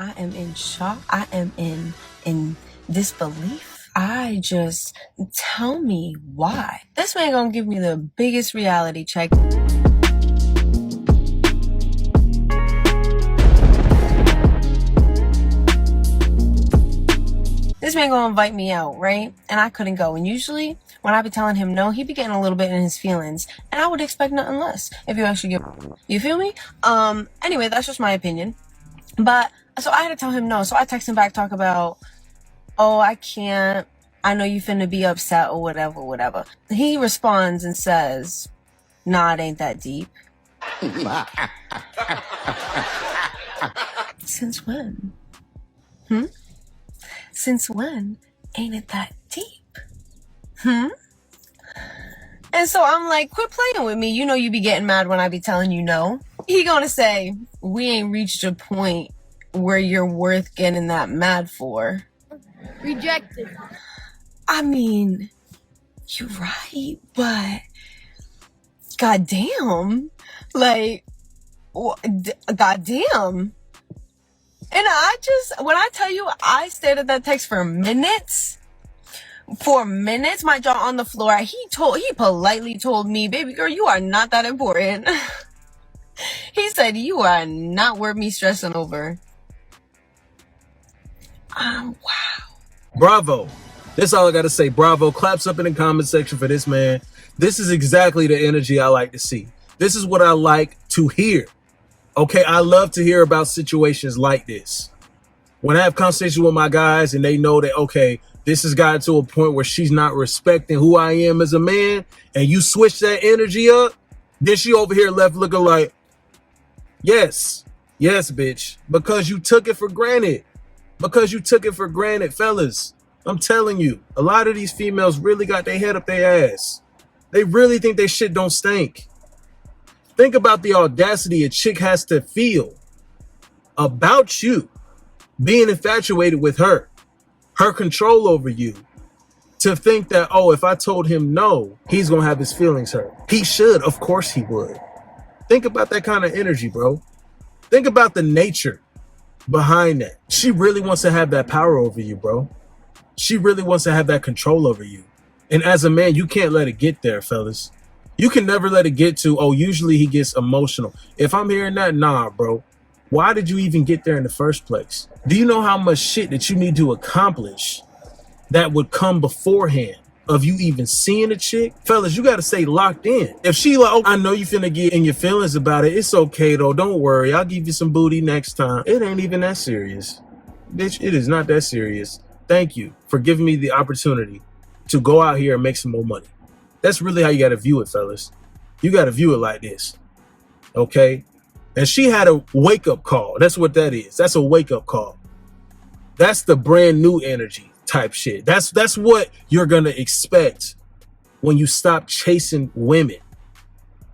I am in shock. I am in disbelief. Tell me why. This man gonna give me the biggest reality check. This man gonna invite me out, right? And I couldn't go. And usually when I be telling him no, he be getting a little bit in his feelings. And I would expect nothing less if you actually you feel me? Anyway, that's just my opinion. But so I had to tell him no. So I text him back, talk about, oh, I can't. I know you finna be upset or whatever. He responds and says, nah, it ain't that deep. Since when? Since when ain't it that deep? And so I'm like, quit playing with me. You know you be getting mad when I be telling you no. He gonna say, we ain't reached a point where you're worth getting that mad for. Rejected. I mean, you're right, but goddamn. Like, goddamn. And when I tell you, I stared at that text for minutes. My jaw on the floor. He politely told me, baby girl, you are not that important. He said, you are not worth me stressing over. Wow. Bravo. That's all I got to say. Bravo. Claps up in the comment section for this man. This is exactly the energy I like to see. This is what I like to hear. Okay, I love to hear about situations like this. When I have conversations with my guys and they know that, okay, this has gotten to a point where she's not respecting who I am as a man, and you switch that energy up, then she over here left looking like, yes, bitch, because you took it for granted. Fellas. I'm telling you, a lot of these females really got their head up their ass. They really think their shit don't stink. Think about the audacity a chick has to feel about you being infatuated with her control over you, to think that, oh, if I told him no, he's going to have his feelings hurt. He should. Of course he would. Think about that kind of energy, bro. Think about the nature behind that. She really wants to have that power over you, bro. She really wants to have that control over you. And as a man, you can't let it get there, fellas. You can never let it get to, oh, usually he gets emotional. If I'm hearing that, nah, bro. Why did you even get there in the first place? Do you know how much shit that you need to accomplish that would come beforehand of you even seeing a chick? Fellas, you got to stay locked in. If she like, oh, I know you finna get in your feelings about it. It's okay, though. Don't worry. I'll give you some booty next time. It ain't even that serious. Bitch, it is not that serious. Thank you for giving me the opportunity to go out here and make some more money. That's really how you got to view it, fellas. You got to view it like this. Okay? And she had a wake-up call. That's what that is. That's a wake-up call. That's the brand new energy type shit. That's what you're going to expect when you stop chasing women.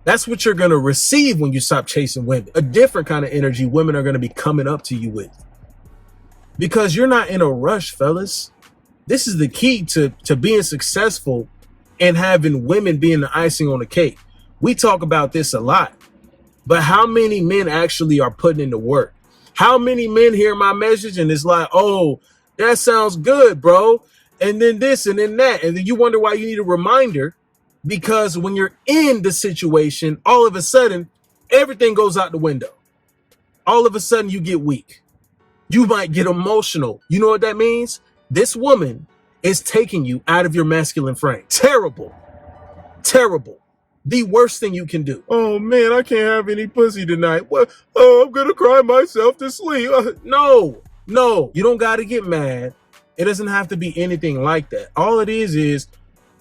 That's what you're going to receive when you stop chasing women. A different kind of energy women are going to be coming up to you with. Because you're not in a rush, fellas. This is the key to being successful and having women being the icing on the cake. We talk about this a lot. But how many men actually are putting in the work? How many men hear my message and it's like, oh, that sounds good, bro. And then this and then that. And then you wonder why you need a reminder. Because when you're in the situation, all of a sudden, everything goes out the window. All of a sudden, you get weak. You might get emotional. You know what that means? This woman is taking you out of your masculine frame. Terrible. Terrible. The worst thing you can do. Oh man, I can't have any pussy tonight. What? Oh, I'm gonna cry myself to sleep. No, you don't gotta get mad. It doesn't have to be anything like that. All it is,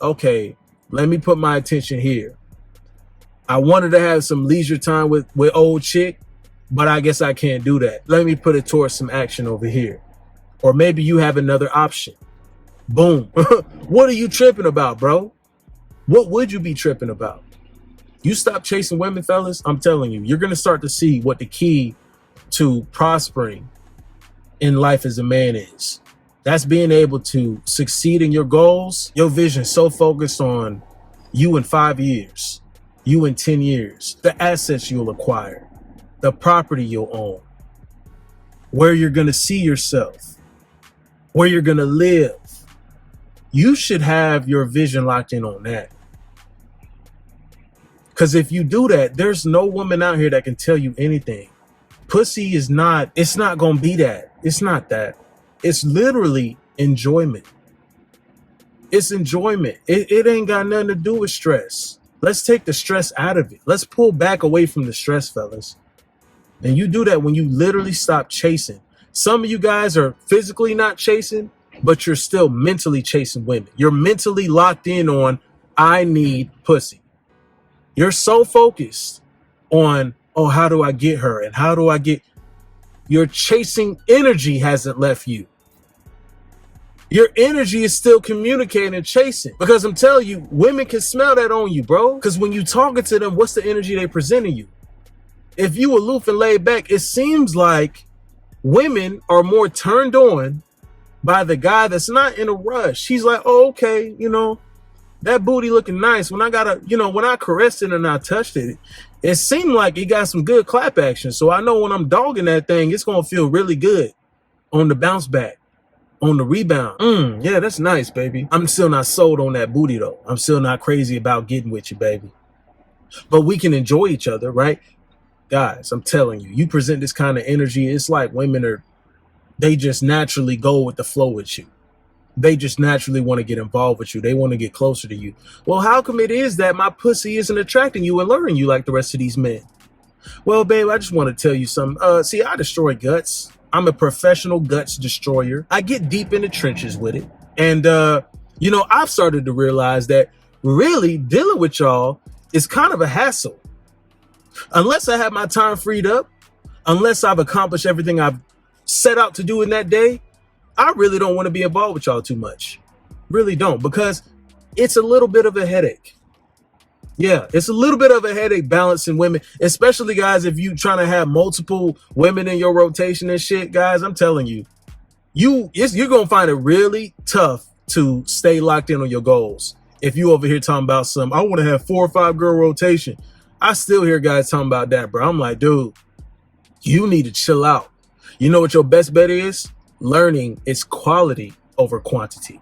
okay, let me put my attention here. I wanted to have some leisure time with old chick, but I guess I can't do that. Let me put it towards some action over here. Or maybe you have another option. Boom. What are you tripping about, bro? What would you be tripping about? You stop chasing women, fellas, I'm telling you, you're going to start to see what the key to prospering in life as a man is. That's being able to succeed in your goals. Your vision is so focused on you in 5 years, you in 10 years, the assets you'll acquire, the property you'll own. where you're going to see yourself, where you're going to live. You should have your vision locked in on that. Because if you do that, there's no woman out here that can tell you anything. Pussy is not, it's not going to be that. It's not that. It's literally enjoyment. It's enjoyment. It ain't got nothing to do with stress. Let's take the stress out of it. Let's pull back away from the stress, fellas. And you do that when you literally stop chasing. Some of you guys are physically not chasing, but you're still mentally chasing women. You're mentally locked in on, I need pussy. You're so focused on, oh, how do I get her? And how do I get... Your chasing energy hasn't left you. Your energy is still communicating and chasing. Because I'm telling you, women can smell that on you, bro. Because when you talking to them, what's the energy they presenting you? If you aloof and laid back, it seems like women are more turned on by the guy that's not in a rush. He's like, oh, okay, you know, that booty looking nice. When I when I caressed it and I touched it, it seemed like it got some good clap action. So I know when I'm dogging that thing, it's going to feel really good on the bounce back, on the rebound. Yeah, that's nice, baby. I'm still not sold on that booty, though. I'm still not crazy about getting with you, baby. But we can enjoy each other, right? Guys, I'm telling you, you present this kind of energy, it's like women they just naturally go with the flow with you. They just naturally want to get involved with you. They want to get closer to you. Well, how come it is that my pussy isn't attracting you and luring you like the rest of these men? Well, babe, I just want to tell you something. See, I destroy guts. I'm a professional guts destroyer. I get deep in the trenches with it. And, I've started to realize that really dealing with y'all is kind of a hassle. Unless I have my time freed up, unless I've accomplished everything I've set out to do in that day, I really don't want to be involved with y'all too much. Really don't, because it's a little bit of a headache. Yeah, it's a little bit of a headache balancing women, especially guys, if you trying to have multiple women in your rotation and shit, guys, I'm telling you, you're going to find it really tough to stay locked in on your goals. If you over here talking about I want to have 4 or 5 girl rotation. I still hear guys talking about that, bro. I'm like, dude, you need to chill out. You know what your best bet is? Learning is quality over quantity.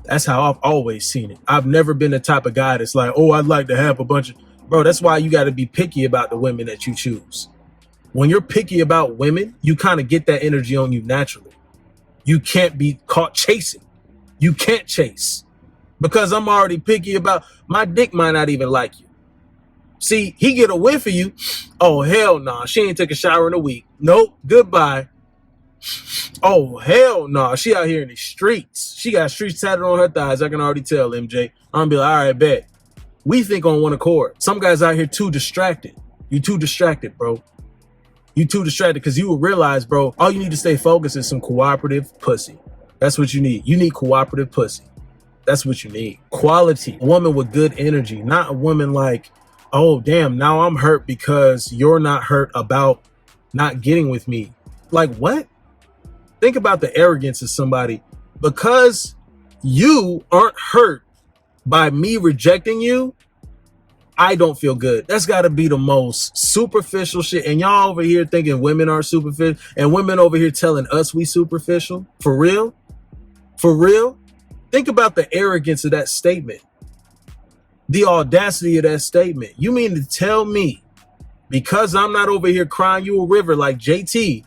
That's how I've always seen it. I've never been the type of guy that's like, oh, I'd like to have a bunch of... Bro, that's why you got to be picky about the women that you choose. When you're picky about women, you kind of get that energy on you naturally. You can't be caught chasing. You can't chase. Because I'm already picky about... My dick might not even like you. See, he get a whiff of you. Oh, hell nah. She ain't took a shower in a week. Nope. Goodbye. Oh, hell nah. She out here in the streets. She got streets tatted on her thighs. I can already tell, MJ. I'm gonna be like, all right, bet. We think on one accord. Some guys out here too distracted. You too distracted, bro. You too distracted because you will realize, bro, all you need to stay focused is some cooperative pussy. That's what you need. You need cooperative pussy. That's what you need. Quality. A woman with good energy. Not a woman like, oh, damn, now I'm hurt because you're not hurt about not getting with me. Like, what? Think about the arrogance of somebody. Because you aren't hurt by me rejecting you, I don't feel good. That's got to be the most superficial shit. And y'all over here thinking women are superficial, and women over here telling us we superficial. For real? For real? Think about the arrogance of that statement. The audacity of that statement. You mean to tell me, because I'm not over here crying you a river like JT,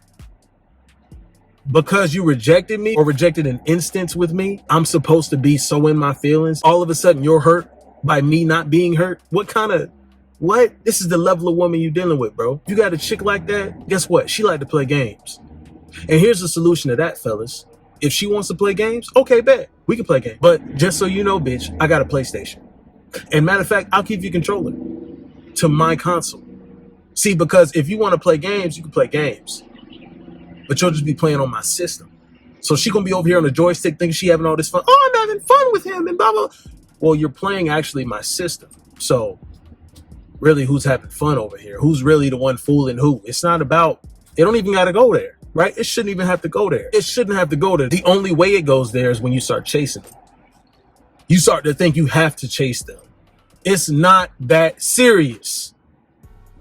because you rejected me or rejected an instance with me, I'm supposed to be so in my feelings? All of a sudden you're hurt by me not being hurt? What? This is the level of woman you're dealing with, bro. You got a chick like that, guess what? She like to play games. And here's the solution to that, fellas. If she wants to play games, okay, bet. We can play games. But just so you know, bitch, I got a PlayStation. And matter of fact, I'll keep your controller to my console. See, because if you want to play games, you can play games. But you'll just be playing on my system. So she gonna be over here on the joystick thinking she having all this fun. Oh, I'm having fun with him and blah, blah. Well, you're playing actually my system. So really, who's having fun over here? Who's really the one fooling who? It's not about, it don't even got to go there, right? It shouldn't even have to go there. It shouldn't have to go there. The only way it goes there is when you start chasing them. You start to think you have to chase them. It's not that serious.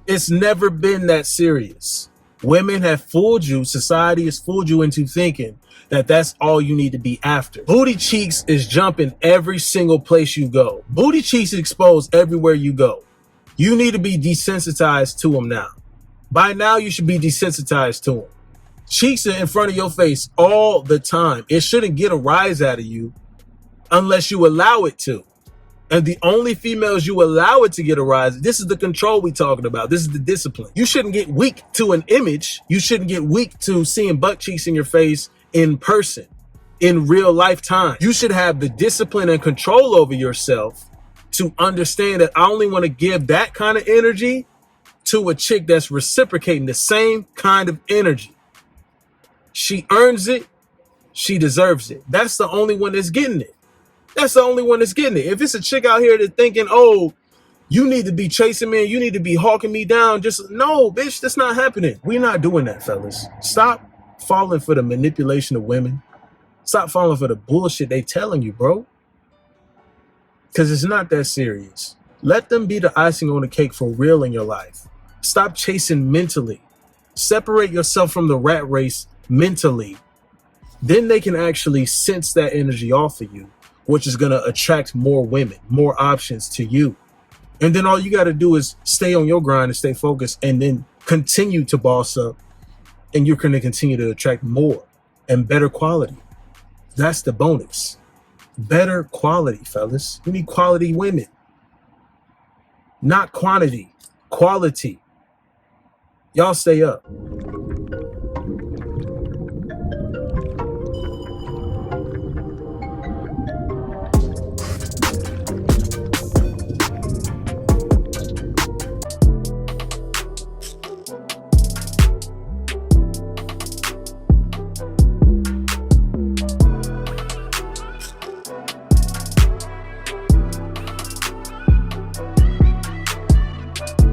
It's never been that serious. Women have fooled you. Society has fooled you into thinking that that's all you need to be after. Booty cheeks is jumping every single place you go. Booty cheeks is exposed everywhere you go. You need to be desensitized to them now. By now, you should be desensitized to them. Cheeks are in front of your face all the time. It shouldn't get a rise out of you unless you allow it to. And the only females you allow it to get a rise, this is the control we talking about. This is the discipline. You shouldn't get weak to an image. You shouldn't get weak to seeing butt cheeks in your face in person, in real life time. You should have the discipline and control over yourself to understand that I only want to give that kind of energy to a chick that's reciprocating the same kind of energy. She earns it. She deserves it. That's the only one that's getting it. That's the only one that's getting it. If it's a chick out here that's thinking, oh, you need to be chasing me and you need to be hawking me down, just no, bitch, that's not happening. We're not doing that, fellas. Stop falling for the manipulation of women. Stop falling for the bullshit they telling you, bro. Because it's not that serious. Let them be the icing on the cake for real in your life. Stop chasing mentally. Separate yourself from the rat race mentally. Then they can actually sense that energy off of you, which is going to attract more women, more options to you. And then all you got to do is stay on your grind and stay focused and then continue to boss up. And you're going to continue to attract more and better quality. That's the bonus. Better quality, fellas. You need quality women. Not quantity, quality. Y'all stay up.